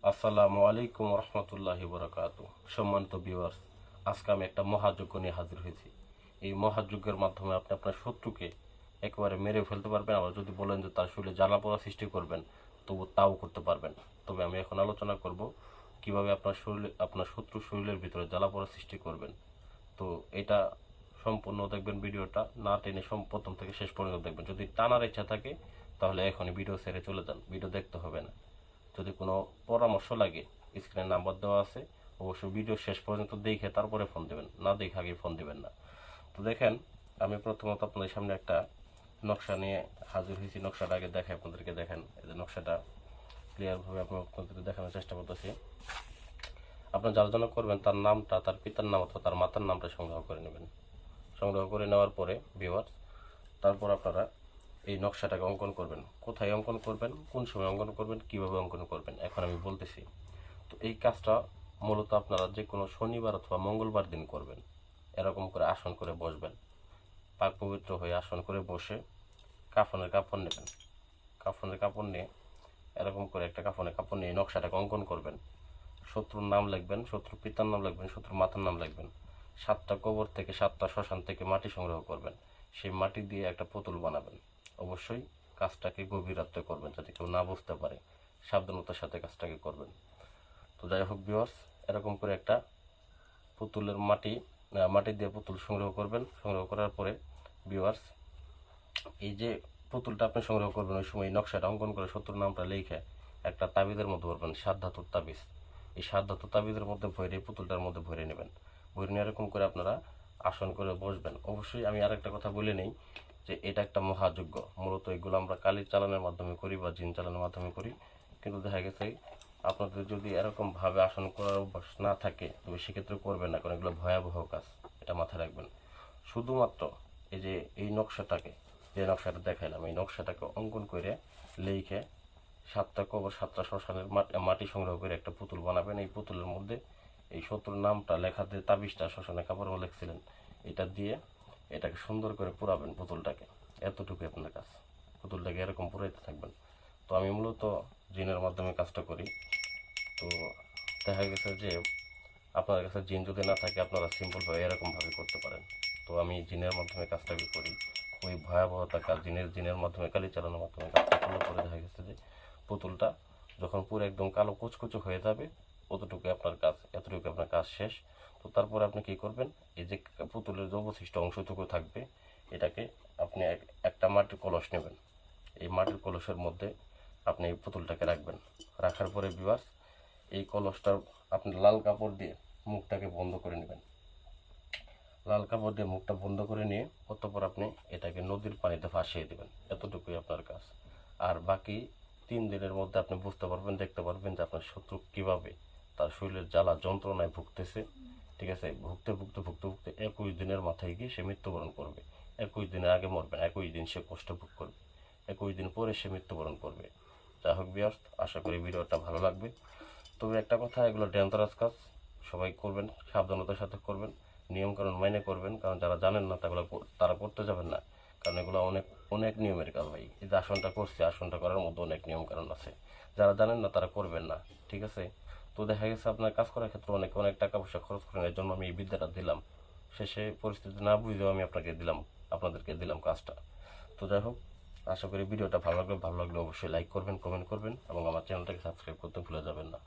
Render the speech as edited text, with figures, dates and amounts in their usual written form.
আসসালামু আলাইকুম রহমতুল্লাহি বরকাতু। সম্মানিত ভিউয়ার্স, আজকে আমি একটা মহাযজ্ঞ নিয়ে হাজির হয়েছি। এই মহাযজ্ঞের মাধ্যমে আপনি আপনার শত্রুকে একেবারে মেরে ফেলতে পারবেন। আবার যদি বলেন যে তার শরীরে জ্বালা পোড়া সৃষ্টি করবেন, তবু তাও করতে পারবেন। তবে আমি এখন আলোচনা করব কিভাবে আপনার শত্রুর শরীরের ভিতরে জ্বালা পোড়া সৃষ্টি করবেন। তো এটা সম্পূর্ণ দেখবেন, ভিডিওটা না টেনে প্রথম থেকে শেষ পর্যন্ত দেখবেন। যদি টানার ইচ্ছা থাকে তাহলে এখনই ভিডিও ছেড়ে চলে যান, ভিডিও দেখতে হবে না। যদি কোনো পরামর্শ লাগে, স্ক্রিনে নাম্বার দেওয়া আছে, অবশ্যই ভিডিও শেষ পর্যন্ত দেখে তারপরে ফোন দেবেন, না দেখে আগে ফোন দেবেন না। তো দেখেন, আমি প্রথমত আপনাদের সামনে একটা নকশা নিয়ে হাজির হয়েছি। নকশাটা আগে দেখে আপনাদেরকে। দেখেন, এই যে নকশাটা ক্লিয়ারভাবে আপনাদেরকে দেখানোর চেষ্টা করতেছি। আপনার যার জন্য করবেন তার নামটা, তার পিতার নাম অথবা তার মাতার নামটা সংগ্রহ করে নেবেন। সংগ্রহ করে নেওয়ার পরে ভিউয়ার্স, তারপর আপনারা এই নকশাটাকে অঙ্কন করবেন। কোথায় অঙ্কন করবেন, কোন সময় অঙ্কন করবেন, কিভাবে অঙ্কন করবেন, এখন আমি বলতেছি। তো এই কাজটা মূলত আপনারা যে কোনো শনিবার অথবা মঙ্গলবার দিন করবেন। এরকম করে আসন করে বসবেন, পাক পবিত্র হয়ে আসন করে বসে কাফনের কাপড় নেবেন। কাফনের কাপড় নিয়ে এরকম করে একটা কাফনের কাপড় নিয়ে নকশাটাকে অঙ্কন করবেন। শত্রুর নাম লিখবেন, শত্রুর পিতার নাম লিখবেন, শত্রুর মাতার নাম লিখবেন। 7টা কবর থেকে, 7টা শ্মশান থেকে মাটি সংগ্রহ করবেন। সেই মাটি দিয়ে একটা পুতুল বানাবেন। অবশ্যই কাজটাকে গভীর রাত্রে করবেন, যাতে কেউ না বুঝতে পারে। সাবধানতার সাথে কাজটাকে করবেন। তো যাই হোক ভিউয়ার্স, এরকম করে একটা পুতুলের মাটি দিয়ে পুতুল সংগ্রহ করবেন। সংগ্রহ করার পরে ভিউয়ার্স, এই যে পুতুলটা আপনি সংগ্রহ করবেন, ওই সময় নকশাটা অঙ্কন করে শত্রুর নামটা লিখে একটা তাবিজের মধ্যে ভরবেন, 7 ধাতুর তাবিজ। এই 7 ধাতুর তাবিজের মধ্যে ভরে পুতুলটার মধ্যে ভরে নেবেন। ভরে নিয়ে এরকম করে আপনারা আসন করে বসবেন। অবশ্যই আমি আরেকটা কথা বলে নেই যে এটা একটা মহাযজ্ঞ। মূলত এগুলো আমরা কালির চালানের মাধ্যমে করি বা জিন চালানোর মাধ্যমে করি। কিন্তু দেখা গেছে আপনাদের যদি এরকম ভাবে আসন করার অভ্যাস না থাকে, তবে সেক্ষেত্রে করবেন না, কারণ এগুলো ভয়াবহ কাজ। এটা মাথায় রাখবেন। শুধুমাত্র এই যে এই নকশাটাকে, যে নকশাটা দেখাইলাম, এই নকশাটাকে অঙ্কন করে লিখে 7টা কবর, 7টা শ্মশানের মাটি সংগ্রহ করে একটা পুতুল বানাবেন। এই পুতুলের মধ্যে এই শত্রুর নামটা লেখা দিয়ে তাবিজটা শ্মশানে কাপড় লিখছিলেন, এটা দিয়ে এটাকে সুন্দর করে পুরাবেন পুতুলটাকে। এতটুকু আপনার কাজ। পুতুলটাকে এরকম পুরাইতে থাকবেন। তো আমি মূলত জিনের মাধ্যমে কাজটা করি। তো দেখা গেছে যে আপনার কাছে জিন যদি না থাকে, আপনারা সিম্পলভাবে এরকমভাবে করতে পারেন। তো আমি জিনের মাধ্যমে কাজটাকে করি। খুবই ভয়াবহতা কাজ। জিনের মাধ্যমে, কালি চালানোর মাধ্যমে কাজটা করলে পরে দেখা গেছে যে পুতুলটা যখন পুরো একদম কালো কুচকুচো হয়ে যাবে, অতটুকু আপনার কাজ, এতটুকু আপনার কাজ শেষ। তো তারপরে আপনি কি করবেন, এই যে পুতুলের যে অবশিষ্ট অংশটুকু থাকবে, এটাকে আপনি একটা মাটির কলস নেবেন। এই মাটির কলসের মধ্যে আপনি এই পুতুলটাকে রাখবেন। রাখার পরে ভিউয়ার্স, এই কলসটা আপনি লাল কাপড় দিয়ে মুখটাকে বন্ধ করে নেবেন। লাল কাপড় দিয়ে মুখটা বন্ধ করে নিয়ে অতঃপর আপনি এটাকে নদীর পানিতে ভাসিয়ে দেবেন। এতটুকুই আপনার কাজ। আর বাকি 3 দিনের মধ্যে আপনি বুঝতে পারবেন, দেখতে পারবেন যে আপনার শত্রু কিভাবে তার শরীরের জ্বালা যন্ত্রণায় ভুগতেছে। ঠিক আছে, ভুগতে ভুগতে ভুগতে ভুগতে 21 দিনের মাথায় গিয়ে সে মৃত্যুবরণ করবে। 21 দিনের আগে মরবে না, 21 দিন সে কষ্ট ভোগ করবে, 21 দিন পরে সে মৃত্যুবরণ করবে। যাই হোক ভিউয়ার্স, আশা করি ভিডিওটা ভালো লাগবে। তবে একটা কথা, এগুলো ডেঞ্জারাস কাজ, সবাই করবেন, সাবধানতার সাথে করবেন, নিয়মকানুন মেনে করবেন। কারণ যারা জানেন না তারা করতে যাবেন না। কারণ এগুলো অনেক অনেক নিয়মের কাজ ভাই। এই যে আসনটা করছি, আসনটা করার মধ্যে অনেক নিয়মকানুন আছে। যারা জানেন না তারা করবেন না। ঠিক আছে। তো দেখা গেছে আপনার কাজ করার ক্ষেত্রে অনেক অনেক টাকা পয়সা খরচ করেন, এর জন্য আমি এই বিদ্যাটা দিলাম। শেষে পরিস্থিতি না বুঝেও আমি আপনাদেরকে দিলাম কাজটা। তো যাই হোক, আশা করি ভিডিওটা ভালো লাগলে অবশ্যই লাইক করবেন, কমেন্ট করবেন এবং আমার চ্যানেলটাকে সাবস্ক্রাইব করতে ভুলে যাবেন না।